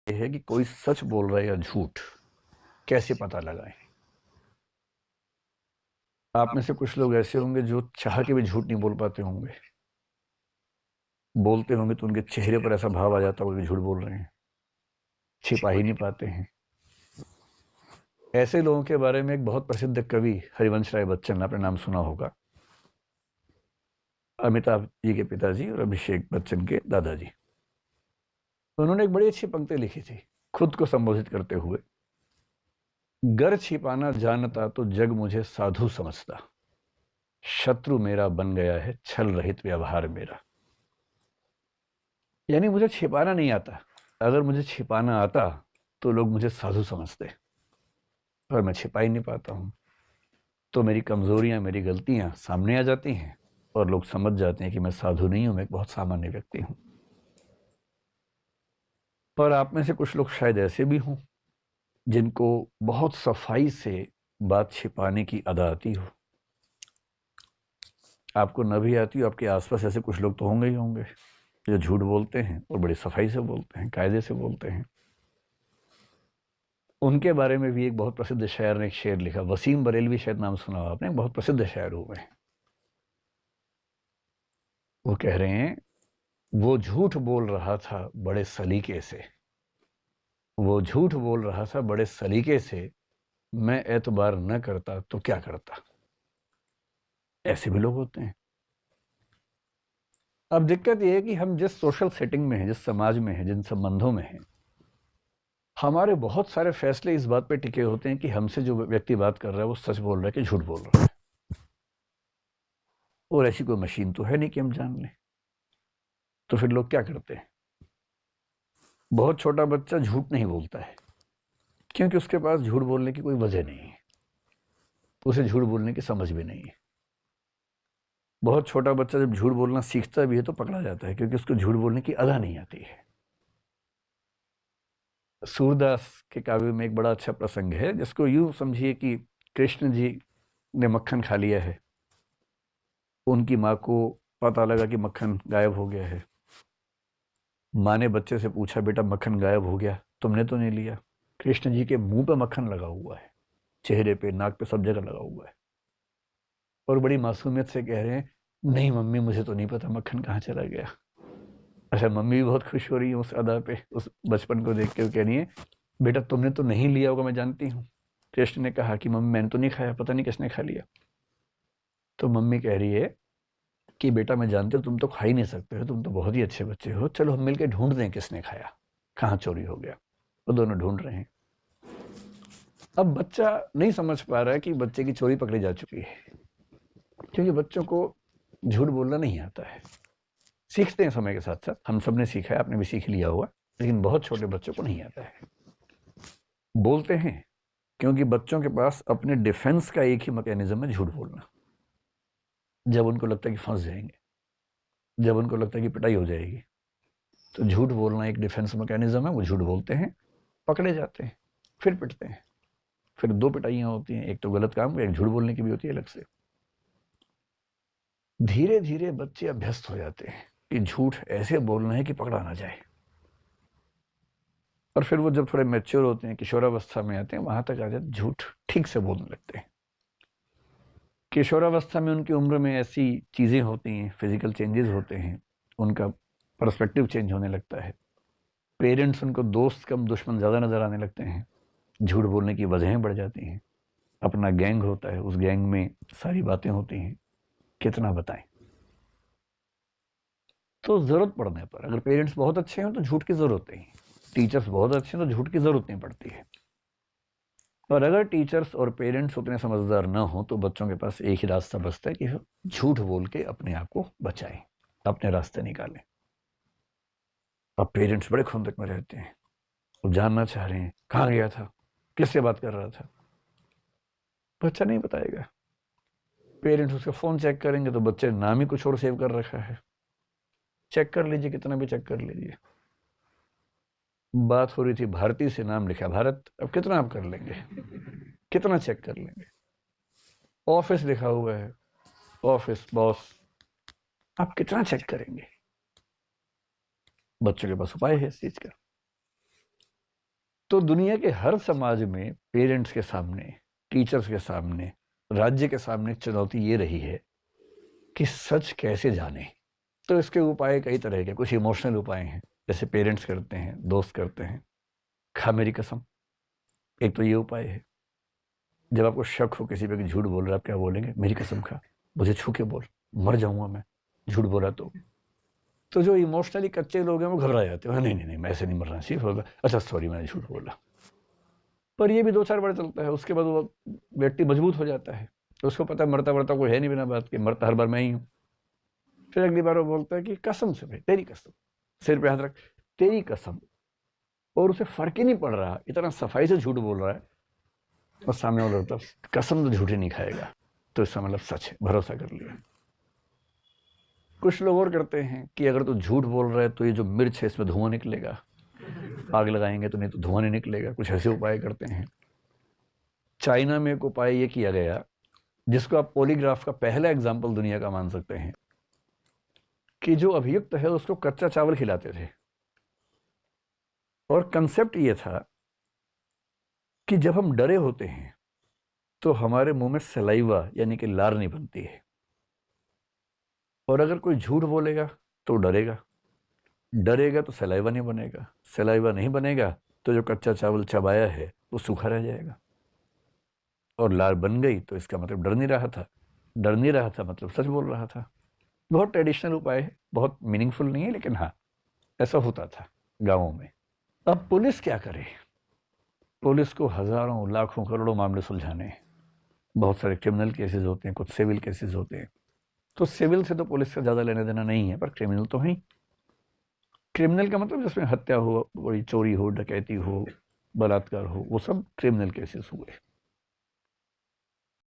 ये है कि कोई सच बोल रहा है या झूठ कैसे पता लगाएं। आप में से कुछ लोग ऐसे होंगे जो चाह के भी झूठ नहीं बोल पाते होंगे, बोलते होंगे तो उनके चेहरे पर ऐसा भाव आ जाता होगा कि झूठ बोल रहे हैं, छिपा ही नहीं पाते हैं। ऐसे लोगों के बारे में एक बहुत प्रसिद्ध कवि हरिवंश राय बच्चन, आपने नाम सुना होगा, अमिताभ जी के पिताजी और अभिषेक बच्चन के दादाजी। उन्होंने एक बड़ी अच्छी पंक्ति लिखी थी खुद को संबोधित करते हुए, गर छिपाना जानता तो जग मुझे साधु समझता, शत्रु मेरा बन गया है छल रहित व्यवहार मेरा। यानी मुझे छिपाना नहीं आता, अगर मुझे छिपाना आता तो लोग मुझे साधु समझते, और मैं छिपा ही नहीं पाता हूं, तो मेरी कमजोरियां, मेरी गलतियां सामने आ जाती हैं और लोग समझ जाते हैं कि मैं साधु नहीं हूं, मैं एक बहुत सामान्य व्यक्ति हूं। पर आप में से कुछ लोग शायद ऐसे भी हों जिनको बहुत सफाई से बात छिपाने की आदत आती हो। आपको न भी आती हो, आपके आसपास ऐसे कुछ लोग तो होंगे ही होंगे जो झूठ बोलते हैं और बड़ी सफाई से बोलते हैं, कायदे से बोलते हैं। उनके बारे में भी एक बहुत प्रसिद्ध शायर ने एक शेर लिखा, वसीम बरेलवी, शायद नाम सुना हो आपने, बहुत प्रसिद्ध शायर हुए हैं। वो कह रहे हैं, वो झूठ बोल रहा था बड़े सलीके से, वो झूठ बोल रहा था बड़े सलीके से, मैं एतबार न करता तो क्या करता। ऐसे भी लोग होते हैं। अब दिक्कत यह है कि हम जिस सोशल सेटिंग में हैं, जिस समाज में हैं, जिन संबंधों में हैं, हमारे बहुत सारे फैसले इस बात पे टिके होते हैं कि हमसे जो व्यक्ति बात कर रहा है वो सच बोल रहा है कि झूठ बोल रहा है। और ऐसी कोई मशीन तो है नहीं कि हम जान लें। तो फिर लोग क्या करते हैं, बहुत छोटा बच्चा झूठ नहीं बोलता है क्योंकि उसके पास झूठ बोलने की कोई वजह नहीं है, उसे झूठ बोलने की समझ भी नहीं है। बहुत छोटा बच्चा जब झूठ बोलना सीखता भी है तो पकड़ा जाता है क्योंकि उसको झूठ बोलने की अदा नहीं आती है। सूरदास के काव्य में एक बड़ा अच्छा प्रसंग है जिसको यूं समझिए कि कृष्ण जी ने मक्खन खा लिया है, उनकी माँ को पता लगा कि मक्खन गायब हो गया है। माँ ने बच्चे से पूछा, बेटा मक्खन गायब हो गया, तुमने तो नहीं लिया? कृष्ण जी के मुंह पे मक्खन लगा हुआ है, चेहरे पे, नाक पे, सब जगह लगा हुआ है, और बड़ी मासूमियत से कह रहे हैं, नहीं मम्मी मुझे तो नहीं पता मक्खन कहाँ चला गया। अच्छा, मम्मी भी बहुत खुश हो रही है उस अदा पे, उस बचपन को देख के, कह रही है, बेटा तुमने तो नहीं लिया होगा, मैं जानती हूँ। कृष्ण ने कहा कि मम्मी मैंने तो नहीं खाया, पता नहीं किसने खा लिया। तो मम्मी कह रही है कि बेटा मैं जानती हूँ तुम तो खा ही नहीं सकते हो, तुम तो बहुत ही अच्छे बच्चे हो, चलो हम मिलकर ढूंढ दें किसने खाया, कहाँ चोरी हो गया। वो दोनों ढूंढ रहे हैं। अब बच्चा नहीं समझ पा रहा है कि बच्चे की चोरी पकड़ी जा चुकी है, क्योंकि बच्चों को झूठ बोलना नहीं आता है। सीखते हैं समय के साथ साथ, हम सब ने सीखा है, आपने भी सीख लिया हुआ, लेकिन बहुत छोटे बच्चों को नहीं आता है। बोलते हैं क्योंकि बच्चों के पास अपने डिफेंस का एक ही मैकेनिज्म है, झूठ बोलना। जब उनको लगता है कि फंस जाएंगे, जब उनको लगता है कि पिटाई हो जाएगी, तो झूठ बोलना एक डिफेंस मैकेनिज्म है। वो झूठ बोलते हैं, पकड़े जाते हैं, फिर पिटते हैं। फिर दो पिटाइयां होती हैं, एक तो गलत काम की, एक झूठ बोलने की भी होती है अलग से। धीरे धीरे बच्चे अभ्यस्त हो जाते हैं कि झूठ ऐसे बोलना है कि पकड़ा ना जाए। और फिर वो जब थोड़े मैच्योर होते हैं, किशोरावस्था में आते हैं, वहां तक आ जाते, झूठ ठीक से बोलने लगते हैं। किशोरावस्था में उनकी उम्र में ऐसी चीजें होती हैं, फिजिकल चेंजेस होते हैं, उनका पर्सपेक्टिव चेंज होने लगता है। पेरेंट्स उनको दोस्त कम दुश्मन ज्यादा नजर आने लगते हैं, झूठ बोलने की वजहें बढ़ जाती हैं। अपना गैंग होता है, उस गैंग में सारी बातें होती हैं, कितना बताएं। तो जरूरत पड़ने पर, अगर पेरेंट्स बहुत अच्छे हैं तो झूठ की जरूरत नहीं, टीचर्स बहुत अच्छे हैं तो झूठ की जरूरत नहीं पड़ती है। और अगर टीचर्स और पेरेंट्स उतने समझदार ना हो तो बच्चों के पास एक ही रास्ता बचता है कि झूठ बोल के अपने आप को बचाएं, अपने रास्ते निकालें। अब पेरेंट्स बड़े खुंदक में रहते हैं, वो जानना चाह रहे हैं कहाँ गया था, किससे बात कर रहा था। बच्चा नहीं बताएगा। पेरेंट्स उसका फोन चेक करेंगे तो बच्चे ने नाम ही कुछ और सेव कर रखा है। चेक कर लीजिए, कितना भी चेक कर लीजिए। बात हो रही थी भारती से, नाम लिखा भारत, अब कितना आप कर लेंगे, कितना चेक कर लेंगे। ऑफिस लिखा हुआ है, ऑफिस बॉस, आप कितना चेक करेंगे। बच्चों के पास उपाय है इस चीज का। तो दुनिया के हर समाज में पेरेंट्स के सामने, टीचर्स के सामने, राज्य के सामने चुनौती ये रही है कि सच कैसे जाने। तो इसके उपाय कई तरह के, कुछ इमोशनल उपाय हैं, जैसे पेरेंट्स करते हैं, दोस्त करते हैं। खा मेरी कसम, एक तो ये उपाय है। जब आपको शक हो किसी पे कि झूठ बोल रहा है, आप क्या बोलेंगे? मेरी कसम खा, मुझे छू के बोल, मर जाऊंगा मैं झूठ बोला तो जो इमोशनली कच्चे लोग हैं वो घबरा जाते हैं, नहीं नहीं नहीं मैं ऐसे नहीं मरना चाहिए, होगा अच्छा सॉरी मैंने झूठ बोला। पर ये भी 2-4 बार चलता है, उसके बाद वो व्यक्ति मजबूत हो जाता है, तो उसको पता है मरता मरता कोई है नहीं, बिना बात के मरता हर बार मैं ही हूँ। फिर अगली बार वो बोलता है कि कसम से भाई, तेरी कसम, सिर पे हाथ रख, तेरी कसम, और उसे फर्क ही नहीं पड़ रहा, इतना सफाई से झूठ बोल रहा है, और सामने वाला होता कसम तो झूठी नहीं खाएगा, तो इसका मतलब सच है, भरोसा कर लिया। कुछ लोग और करते हैं कि अगर तू झूठ बोल रहा है तो ये जो मिर्च है इसमें धुआं निकलेगा, आग लगाएंगे तो नहीं तो धुआं नहीं निकलेगा, कुछ ऐसे उपाय करते हैं। चाइना में एक उपाय ये किया गया, जिसको आप पॉलीग्राफ का पहला एग्जाम्पल दुनिया का मान सकते हैं, कि जो अभियुक्त है उसको कच्चा चावल खिलाते थे, और कंसेप्ट ये था कि जब हम डरे होते हैं तो हमारे मुंह में सलाइवा यानी कि लार नहीं बनती है, और अगर कोई झूठ बोलेगा तो डरेगा, डरेगा तो सलाइवा नहीं बनेगा, सलाइवा नहीं बनेगा तो जो कच्चा चावल चबाया है वो सूखा रह जाएगा, और लार बन गई तो इसका मतलब डर नहीं रहा था, डर नहीं रहा था मतलब सच बोल रहा था। बहुत ट्रेडिशनल उपाय है, बहुत मीनिंगफुल नहीं है, लेकिन हाँ ऐसा होता था गाँवों में। अब पुलिस क्या करे? पुलिस को हजारों लाखों करोड़ों मामले सुलझाने हैं, बहुत सारे क्रिमिनल केसेस होते हैं, कुछ सिविल केसेस होते हैं। तो सिविल से तो पुलिस का ज़्यादा लेना देना नहीं है, पर क्रिमिनल तो है। क्रिमिनल का मतलब जिसमें हत्या हो, कोई चोरी हो, डकैती हो, बलात्कार हो, वो सब क्रिमिनल केसेस हुए।